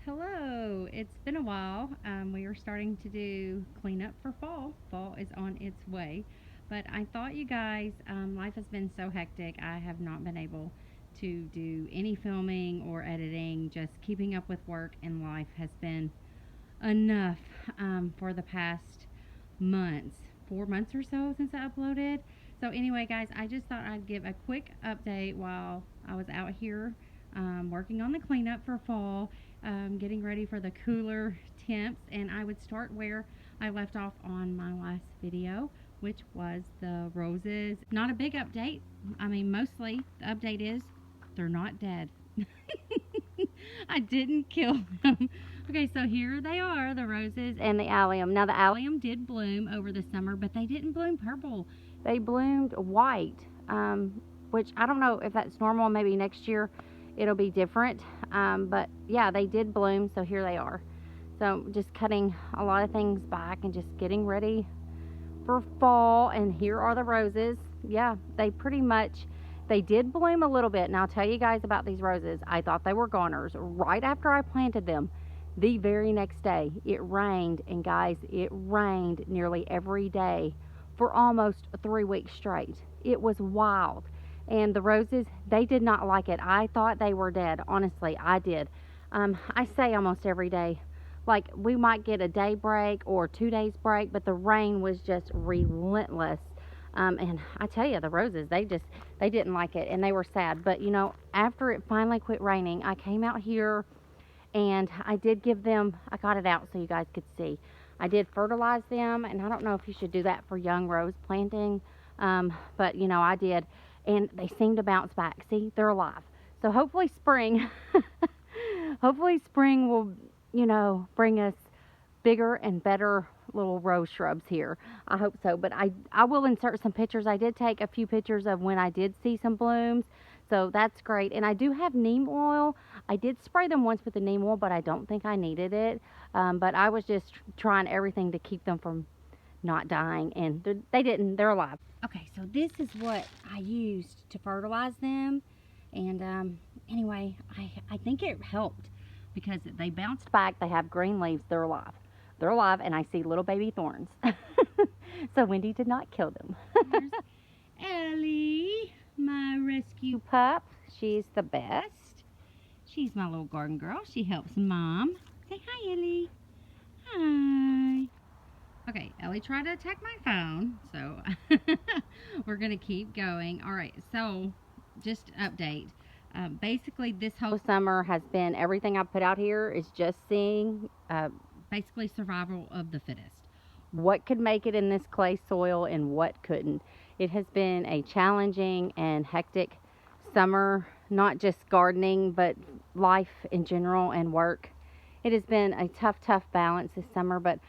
Hello, it's been a while. We are starting to do cleanup for fall. Fall is on its way, but I thought you guys, life has been so hectic. I have not been able to do any filming or editing. Just keeping up with work and life has been enough for the past months, 4 months or so since I uploaded. So, anyway, guys, I just thought I'd give a quick update while I was out here working on the cleanup for fall, getting ready for the cooler temps. And I would start where I left off on my last video, which was the roses. Not a big update. I mean, mostly the update is they're not dead. I didn't kill them. Okay, so here they are, the roses and the allium. Now, the allium did bloom over the summer, but they didn't bloom purple. They bloomed white, which I don't know if that's normal. Maybe next year it'll be different. But yeah, they did bloom, so here they are. So just cutting a lot of things back and just getting ready for fall. And here are the roses. Yeah, they pretty much, they did bloom a little bit. And I'll tell you guys about these roses. I thought they were goners. Right after I planted them, the very next day, it rained. And guys, it rained nearly every day for almost 3 weeks straight. It was wild. And the roses, they did not like it. I thought they were dead. Honestly, I did. I say almost every day. Like, we might get a day break or 2 days break, but the rain was just relentless. And I tell you, the roses, they didn't like it, and they were sad. But, you know, after it finally quit raining, I came out here and I did give them, I got it out so you guys could see. I did fertilize them, and I don't know if you should do that for young rose planting, but, you know, I did. And they seem to bounce back. See, they're alive. So hopefully spring, hopefully spring will, you know, bring us bigger and better little rose shrubs here. I hope so. But I will insert some pictures. I did take a few pictures of when I did see some blooms. So that's great. And I do have neem oil. I did spray them once with the neem oil, but I don't think I needed it. But I was just trying everything to keep them from not dying, and they didn't. They're alive. Okay, so this is what I used to fertilize them, and anyway, I think it helped because they bounced back. They have green leaves. They're alive. They're alive, and I see little baby thorns. So Wendy did not kill them. There's Ellie, my rescue pup. She's the best. She's my little garden girl. She helps Mom. Say hi, Ellie. Hi. Okay, Ellie tried to attack my phone, so we're going to keep going. All right, so just update. Basically, this whole summer has been, everything I put out here is just seeing basically survival of the fittest. What could make it in this clay soil and what couldn't. It has been a challenging and hectic summer, not just gardening, but life in general and work. It has been a tough balance this summer, but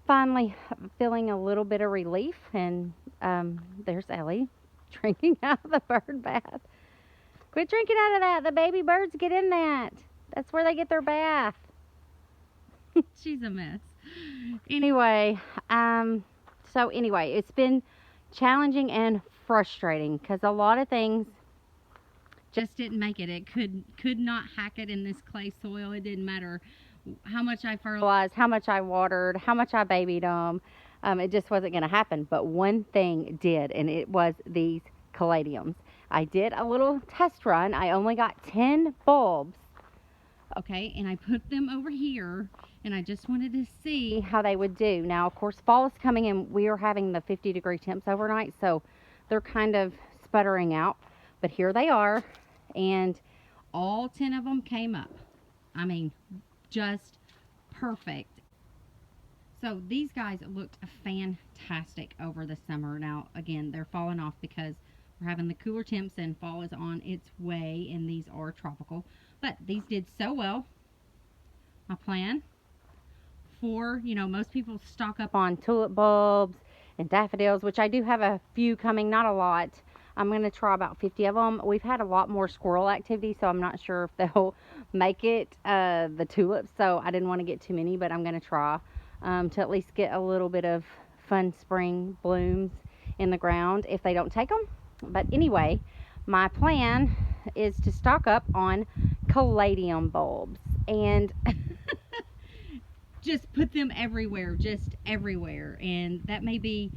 finally feeling a little bit of relief. And there's Ellie drinking out of the bird bath. Quit drinking out of that. The baby birds get in that. That's where they get their bath. She's a mess. Anyway, it's been challenging and frustrating because a lot of things just didn't make it. It could not hack it in this clay soil. It didn't matter how much I fertilized, how much I watered, how much I babied them. It just wasn't going to happen. But one thing did, and it was these caladiums. I did a little test run. I only got 10 bulbs. Okay, and I put them over here, and I just wanted to see how they would do. Now, of course, fall is coming, and we are having the 50-degree temps overnight, so they're kind of sputtering out. But here they are, and all 10 of them came up. I mean, just perfect. So these guys looked fantastic over the summer. Now, again, they're falling off because we're having the cooler temps and fall is on its way, and these are tropical. But these did so well. My plan for, you know, most people stock up on tulip bulbs and daffodils, which I do have a few coming, not a lot. I'm going to try about 50 of them. We've had a lot more squirrel activity, so I'm not sure if they'll make it, the tulips. So I didn't want to get too many, but I'm going to try to at least get a little bit of fun spring blooms in the ground if they don't take them. But anyway, my plan is to stock up on caladium bulbs, and just put them everywhere, just everywhere. And that may be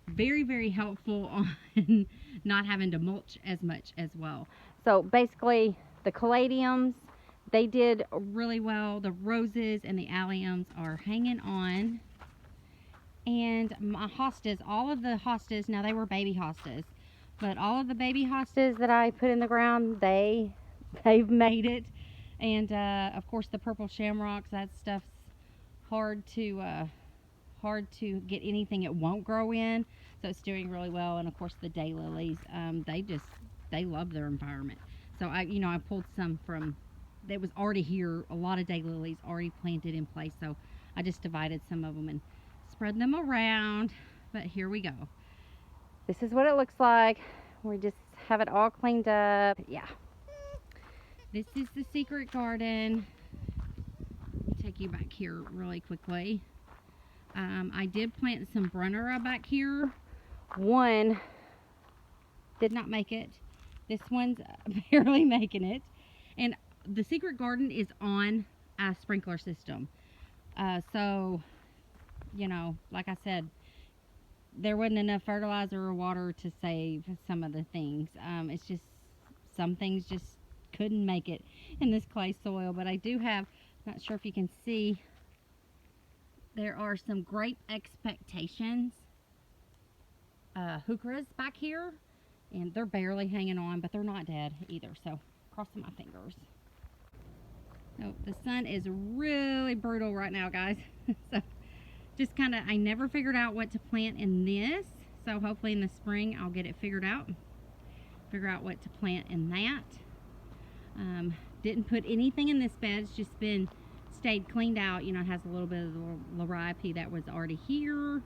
very, very helpful on not having to mulch as much as well. So basically, the caladiums, they did really well. The roses and the alliums are hanging on. And my hostas, all of the hostas, now they were baby hostas, but all of the baby hostas that I put in the ground, they've made it. And of course the purple shamrocks, that stuff's hard to get anything it won't grow in, so it's doing really well. And of course the daylilies, they love their environment. So I pulled some from that was already here, a lot of daylilies already planted in place, so I just divided some of them and spread them around. But here we go. This is what it looks like. We just have it all cleaned up. Yeah. This is the secret garden. Let me take you back here really quickly. I did plant some Brunnera back here. One did not make it. This one's barely making it. And the secret garden is on a sprinkler system. So, like I said, there wasn't enough fertilizer or water to save some of the things. It's just, some things just couldn't make it in this clay soil. But I do have, not sure if you can see, there are some Great Expectations heucheras back here, and they're barely hanging on, but they're not dead either, so crossing my fingers. Oh, the sun is really brutal right now, guys. So just I never figured out what to plant in this, so hopefully in the spring I'll get it figured out, figure out what to plant in that. Didn't put anything in this bed. It's just stayed cleaned out. It has a little bit of the liripe that was already here,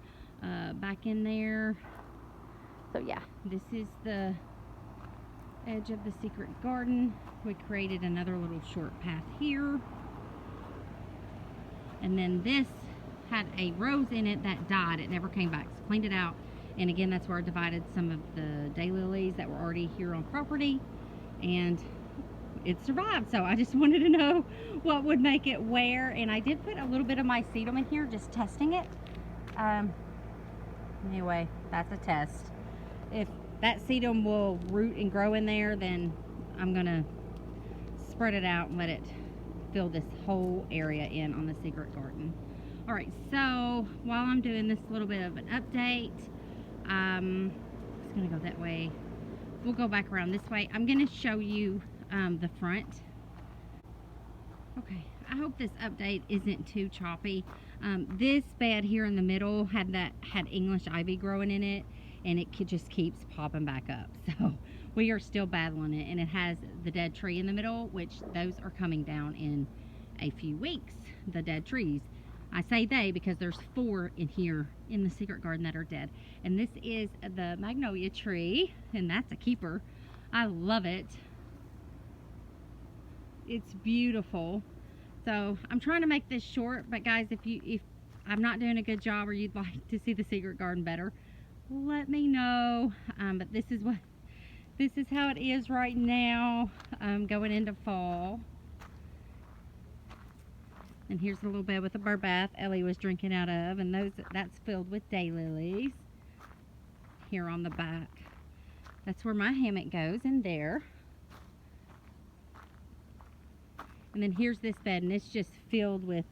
back in there. So yeah, this is the edge of the secret garden. We created another little short path here, and then this had a rose in it that died. It never came back, so cleaned it out. And again, that's where I divided some of the daylilies that were already here on property, and it survived. So I just wanted to know what would make it where, and I did put a little bit of my sedum in here, just testing it. Anyway, that's a test. If that sedum will root and grow in there, then I'm gonna spread it out and let it fill this whole area in on the secret garden. All right, so while I'm doing this little bit of an update, it's gonna go that way. We'll go back around this way. I'm gonna show you the front. Okay, I hope this update isn't too choppy. This bed here in the middle had English ivy growing in it, and it just keeps popping back up. So we are still battling it, and it has the dead tree in the middle, which those are coming down in a few weeks, the dead trees. I say they because there's 4 in here in the secret garden that are dead. And this is the magnolia tree, and that's a keeper. I love it. It's beautiful. So I'm trying to make this short, but guys, if I'm not doing a good job or you'd like to see the secret garden better, let me know. But this is how it is right now, going into fall. And here's a little bed with a bird bath Ellie was drinking out of, and that's filled with daylilies. Here on the back, that's where my hammock goes, in there. And then here's this bed, and it's just filled with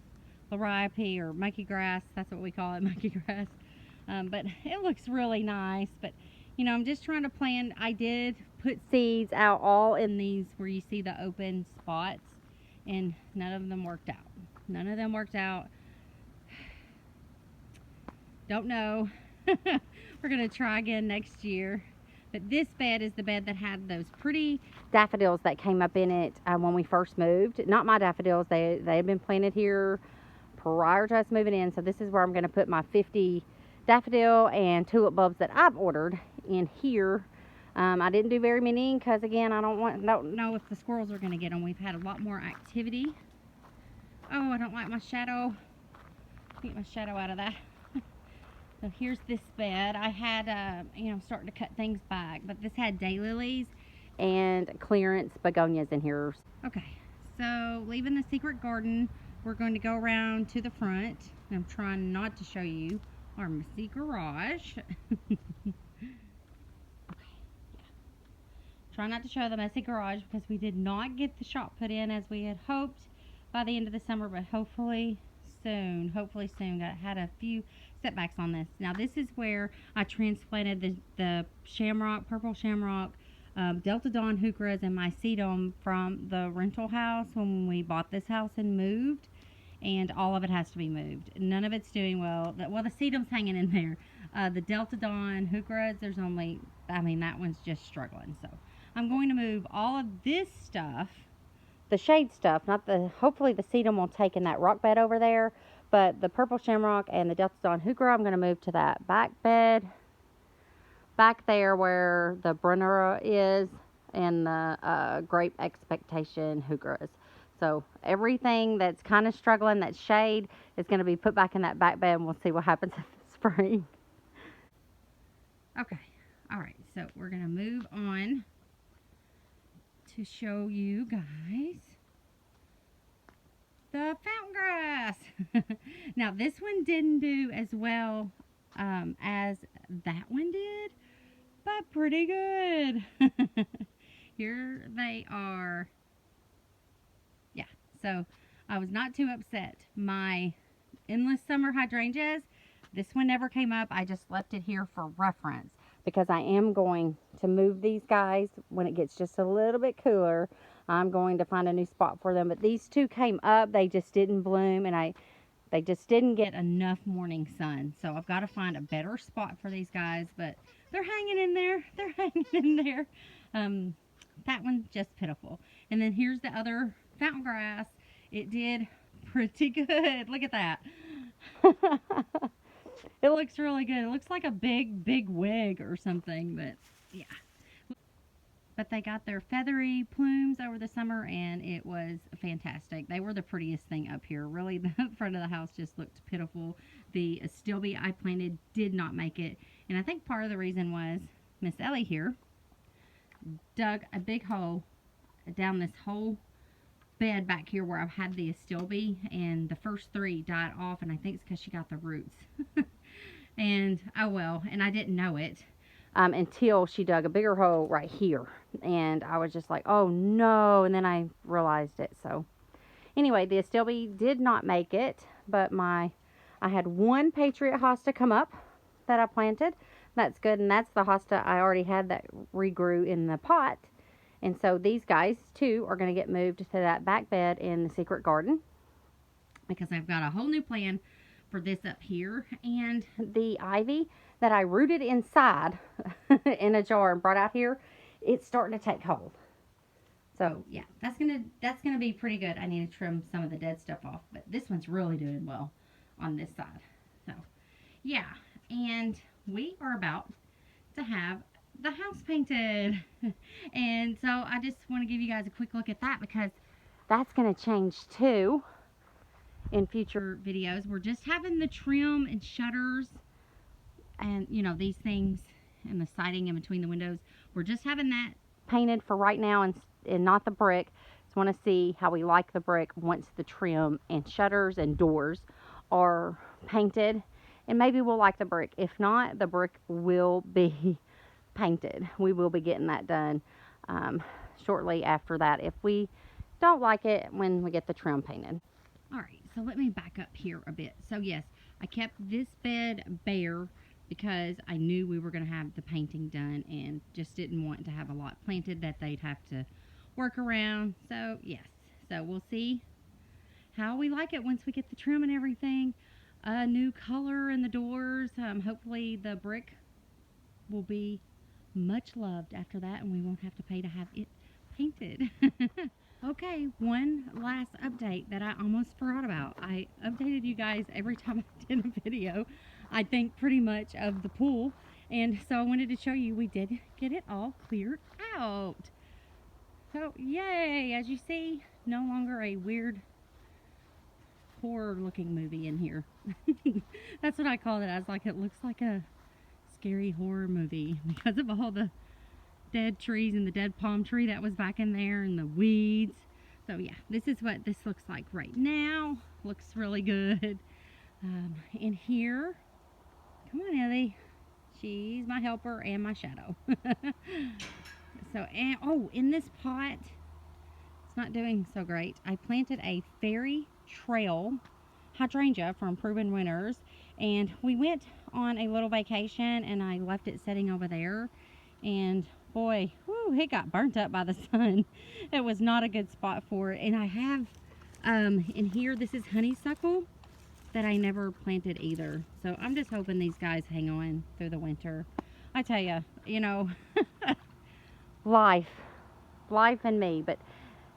liripe or monkey grass. That's what we call it, monkey grass. But it looks really nice. But I'm just trying to plan. I did put seeds out all in these where you see the open spots, and none of them worked out. None of them worked out. Don't know. We're gonna try again next year. But this bed is the bed that had those pretty daffodils that came up in it when we first moved. Not my daffodils. They had been planted here prior to us moving in. So this is where I'm going to put my 50 daffodil and tulip bulbs that I've ordered in here. I didn't do very many because, again, I don't know if the squirrels are going to get them. We've had a lot more activity. Oh, I don't like my shadow. Get my shadow out of that. So here's this bed. I had, starting to cut things back, but this had daylilies and clearance begonias in here. Okay, So leaving the secret garden, we're going to go around to the front. I'm trying not to show you our messy garage. Try not to show the messy garage because we did not get the shop put in as we had hoped by the end of the summer, but hopefully soon. Had a few setbacks on this. Now this is where I transplanted the shamrock, purple shamrock, Delta Dawn heucheras and my sedum from the rental house when we bought this house and moved. And all of it has to be moved. None of it's doing well. Well, the sedum's hanging in there. The Delta Dawn heucheras, there's only, I mean, that one's just struggling. So I'm going to move all of this stuff, the shade stuff, not the, hopefully the sedum will take in that rock bed over there, but the purple shamrock and the Delta Dawn heuchera, I'm going to move to that back bed, back there where the Brunera is, and the Grape Expectation heucheras. So everything that's kind of struggling, that shade, is going to be put back in that back bed, and we'll see what happens in the spring. Okay, all right, so we're going to move on to show you guys the fountain grass. Now this one didn't do as well as that one did, but pretty good. Here they are. Yeah, so I was not too upset. My endless summer hydrangeas, this one never came up. I just left it here for reference because I am going to move these guys when it gets just a little bit cooler. I'm going to find a new spot for them, but these two came up. They just didn't bloom, and they just didn't get enough morning sun. So I've got to find a better spot for these guys, but they're hanging in there. They're hanging in there. That one's just pitiful. And then here's the other fountain grass. It did pretty good. Look at that. It looks really good. It looks like a big wig or something, but yeah. But they got their feathery plumes over the summer, and it was fantastic. They were the prettiest thing up here. Really, the front of the house just looked pitiful. The astilbe I planted did not make it, and I think part of the reason was Miss Ellie here dug a big hole down this whole bed back here where I've had the astilbe, and the first three died off, and I think it's because she got the roots. And oh well, and I didn't know it until she dug a bigger hole right here, and I was just like, oh no, and then I realized it. So anyway, the astilbe did not make it, but I had one Patriot hosta come up that I planted. That's good, and that's the hosta I already had that regrew in the pot. And so these guys too are going to get moved to that back bed in the secret garden because I've got a whole new plan for this up here. And the ivy that I rooted inside in a jar and brought out here, it's starting to take hold. So yeah, that's gonna be pretty good. I need to trim some of the dead stuff off, but this one's really doing well on this side. So yeah, and we are about to have the house painted. And so I just want to give you guys a quick look at that because that's going to change too in future videos. We're just having the trim and shutters and, you know, these things and the siding in between the windows. We're just having that painted for right now and not the brick. Just want to see how we like the brick once the trim and shutters and doors are painted, and maybe we'll like the brick. If not, the brick will be painted. We will be getting that done shortly after that if we don't like it when we get the trim painted. All right, so let me back up here a bit. So yes, I kept this bed bare because I knew we were going to have the painting done and just didn't want to have a lot planted that they'd have to work around. So yes, so we'll see how we like it once we get the trim and everything. A new color in the doors. Hopefully the brick will be much loved after that, and we won't have to pay to have it painted. Okay, one last update that I almost forgot about. I updated you guys every time I did a video, I think pretty much, of the pool, and so I wanted to show you we did get it all cleared out. So yay, as you see, no longer a weird horror looking movie in here. That's what I called it. I was like, it looks like a scary horror movie because of all the dead trees and the dead palm tree that was back in there and the weeds. So yeah, this is what this looks like right now. Looks really good. In here, come on, Ellie. She's my helper and my shadow. So, and oh, in this pot, it's not doing so great. I planted a fairy trail hydrangea from Proven Winners, and we went on a little vacation and I left it sitting over there, and boy, whew, it got burnt up by the sun. It was not a good spot for it. And I have in here, this is honeysuckle that I never planted either, so I'm just hoping these guys hang on through the winter. I tell you, you know, life and me. But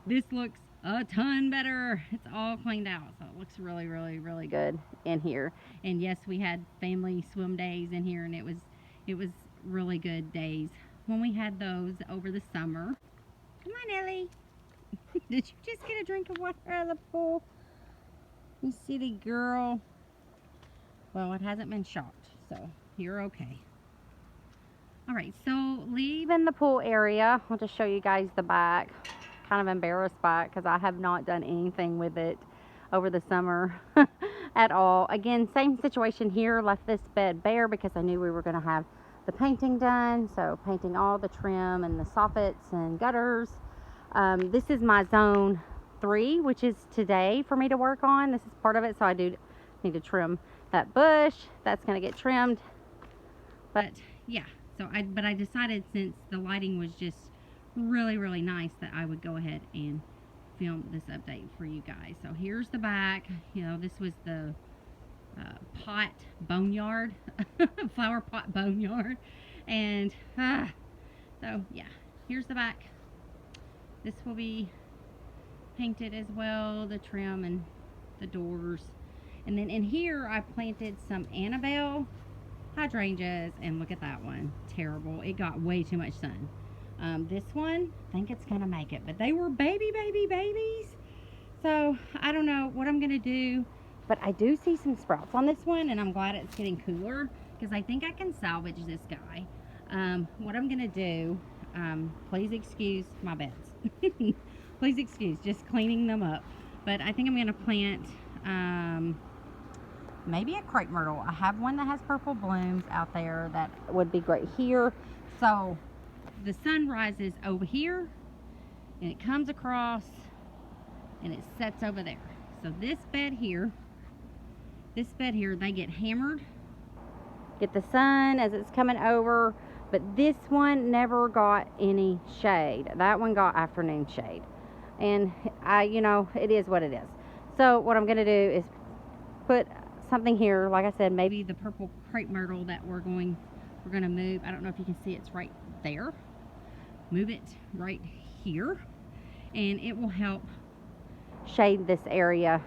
this looks a ton better. It's all cleaned out, so it looks really, really, really good in here. And yes, we had family swim days in here, and it was really good days when we had those over the summer. Come on, Ellie. Did you just get a drink of water out of the pool? You silly girl. Well, it hasn't been shocked, so you're okay. All right, so leaving the pool area, I'll just show you guys the back. Kind of embarrassed by it because I have not done anything with it over the summer at all. Again, same situation here. Left this bed bare because I knew we were going to have the painting done. So painting all the trim and the soffits and gutters. This is my zone 3, which is today for me to work on. This is part of it, so I do need to trim that bush. That's going to get trimmed. But yeah, so I decided, since the lighting was just really, really nice, that I would go ahead and film this update for you guys. So here's the back. You know, this was the pot boneyard, flower pot boneyard, and so yeah, here's the back. This will be painted as well, the trim and the doors. And then in here I planted some Annabelle Hydrangeas, and look at that one. Terrible. It got way too much sun. This one, I think it's gonna make it, but they were babies. So I don't know what I'm gonna do, but I do see some sprouts on this one, and I'm glad it's getting cooler because I think I can salvage this guy. What I'm gonna do, please excuse my beds. Please excuse just cleaning them up, but I think I'm gonna plant maybe a crepe myrtle. I have one that has purple blooms out there that would be great here. So the sun rises over here and it comes across and it sets over there. So this bed here, they get hammered, get the sun as it's coming over, but this one never got any shade. That one got afternoon shade, and you know, it is what it is. So what I'm gonna do is put something here, like I said, maybe the purple crepe myrtle that we're gonna move. I don't know if you can see, it's right there. Move it right here, and it will help shade this area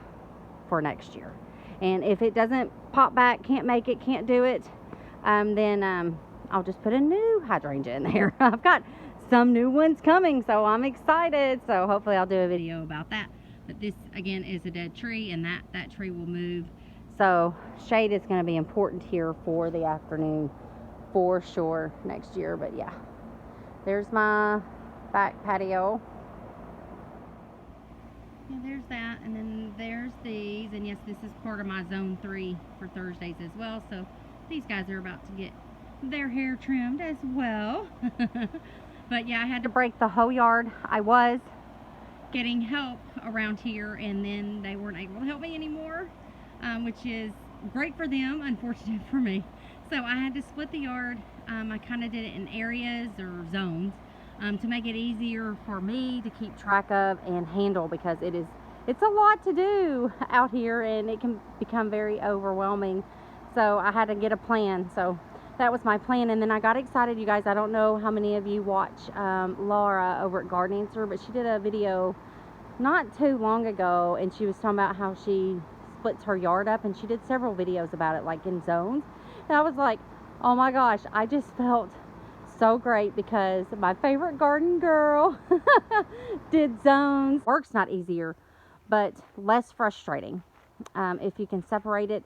for next year. And if it doesn't pop back, can't make it, can't do it, then I'll just put a new hydrangea in there. I've got some new ones coming, so I'm excited. So hopefully I'll do a video about that. But this again is a dead tree, and that tree will move. So shade is going to be important here for the afternoon for sure next year. But yeah, there's my back patio. Yeah, there's that, and then there's these, and yes, this is part of my zone 3 for Thursdays as well. So these guys are about to get their hair trimmed as well. But yeah, I had to break the whole yard. I was getting help around here, and then they weren't able to help me anymore, which is great for them, unfortunate for me. So I had to split the yard. I kind of did it in areas or zones to make it easier for me to keep track of and handle, because it's a lot to do out here and it can become very overwhelming. So I had to get a plan. So that was my plan, and then I got excited, you guys. I don't know how many of you watch Laura over at Garden Answer, but she did a video not too long ago, and she was talking about how she splits her yard up, and she did several videos about it, like in zones. And I was like, oh my gosh, I just felt so great, because my favorite garden girl did zones. Work's not easier, but less frustrating if you can separate it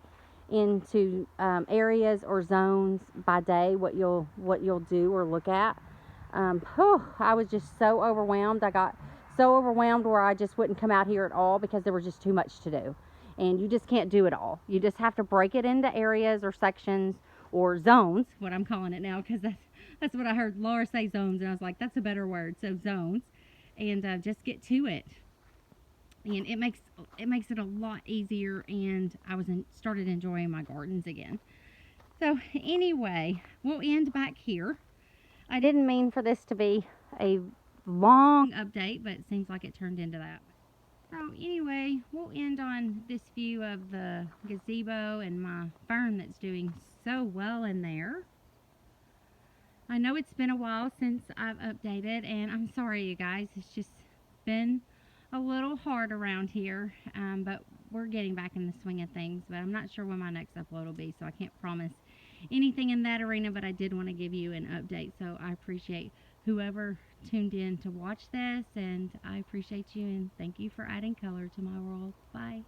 into areas or zones by day, what you'll do or look at. I was just so overwhelmed. I got so overwhelmed where I just wouldn't come out here at all because there was just too much to do. And you just can't do it all. You just have to break it into areas or sections or zones, what I'm calling it now, because that's what I heard Laura say, zones, and I was like, that's a better word. So zones, and just get to it. And it makes it a lot easier, and started enjoying my gardens again. So anyway, we'll end back here. I didn't mean for this to be a long update, but it seems like it turned into that. So anyway, we'll end on this view of the gazebo and my fern that's doing so well in there. I know it's been a while since I've updated, and I'm sorry, you guys. It's just been a little hard around here, but we're getting back in the swing of things. But I'm not sure when my next upload will be, so I can't promise anything in that arena, but I did want to give you an update. So I appreciate whoever tuned in to watch this, and I appreciate you, and thank you for adding color to my world. Bye.